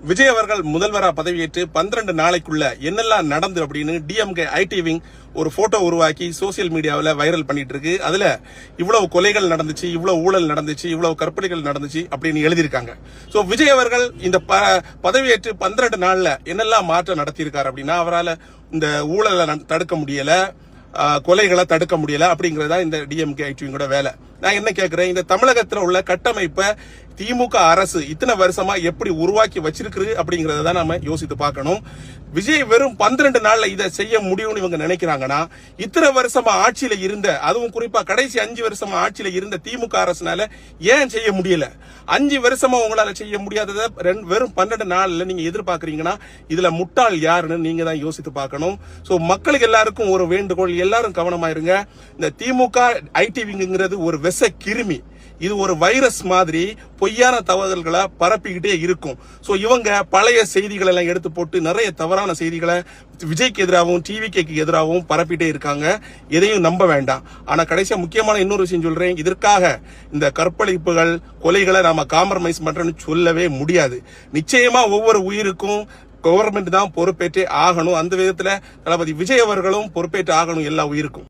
விஜய் அவர்கள் முதல்வரா பதவியேற்று 12 நாளைக்குள்ள என்னெல்லாம் நடந்து அப்படின்னு டிஎம்கே ஐடி விங் ஒரு போட்டோ உருவாக்கி சோசியல் மீடியாவில் வைரல் பண்ணிட்டு இருக்கு. அதுல இவ்வளவு கொலைகள் நடந்துச்சு, இவ்வளவு ஊழல் நடந்துச்சு, இவ்வளவு கற்பழிகள் நடந்துச்சு அப்படின்னு எழுதியிருக்காங்க. சோ விஜய் அவர்கள் இந்த பதவியேற்று 12 நாள்ல என்னெல்லாம் மாற்றம் நடத்தியிருக்காரு அப்படின்னா, அவரால் இந்த ஊழலை தடுக்க முடியல, கொலைகளை தடுக்க முடியல அப்படிங்கறதா இந்த டிஎம்கே ஐடிவிங்கோட வேலை. நான் என்ன கேட்கிறேன், இந்த தமிழகத்தில் உள்ள கட்டமைப்பை திமுக அரசு இத்தனை வருஷமா எப்படி உருவாக்கி வச்சிருக்கு அப்படிங்கறத நாம யோசித்து பார்க்கணும். விஜய் வெறும் 12 நாள்ல இதை செய்ய முடியும்னு இவங்க நினைக்கிறாங்கன்னா, இத்தனை வருஷமா ஆட்சியில இருந்த, அதுவும் குறிப்பா கடைசி 5 வருஷமா ஆட்சியில இருந்த திமுக அரசுனால ஏன் செய்ய முடியல? 5 வருஷமா உங்களால செய்ய முடியாததை வெறும் 12 நாள்ல நீங்க எதிர்பார்க்கறீங்கன்னா, இதுல முட்டாள் யாருன்னு நீங்க தான் யோசித்து பார்க்கணும். சோ மக்களுக்கு எல்லாருக்கும் ஒரு வேண்டுகோள், எல்லாரும் கவனமாயிருங்க. இந்த திமுக ஐடி விங்கிறது ஒரு விஷ கிருமி. இது ஒரு வைரஸ் மாதிரி பொய்யான தகவல்களை பரப்பிக்கிட்டே இருக்கும். சோ இவங்க பழைய செய்திகளை எல்லாம் எடுத்து போட்டு நிறைய தவறான செய்திகளை விஜய்க்கு எதிராகவும் டிவிக்கு எதிராகவும் பரப்பிட்டே இருக்காங்க. எதையும் நம்ப வேண்டாம். ஆனா கடைசியா முக்கியமான இன்னொரு விஷயம் சொல்றேன், இதற்காக இந்த கற்பழிப்புகள் கொலைகளை நாம காம்ப்ரமைஸ் பண்றோம்னு சொல்லவே முடியாது. நிச்சயமா ஒவ்வொரு உயிருக்கும் கவர்மெண்ட் தான் பொறுப்பேற்றே ஆகணும். அந்த விதத்துல தளபதி விஜய் அவர்களும் பொறுப்பேற்று ஆகணும் எல்லா உயிருக்கும்.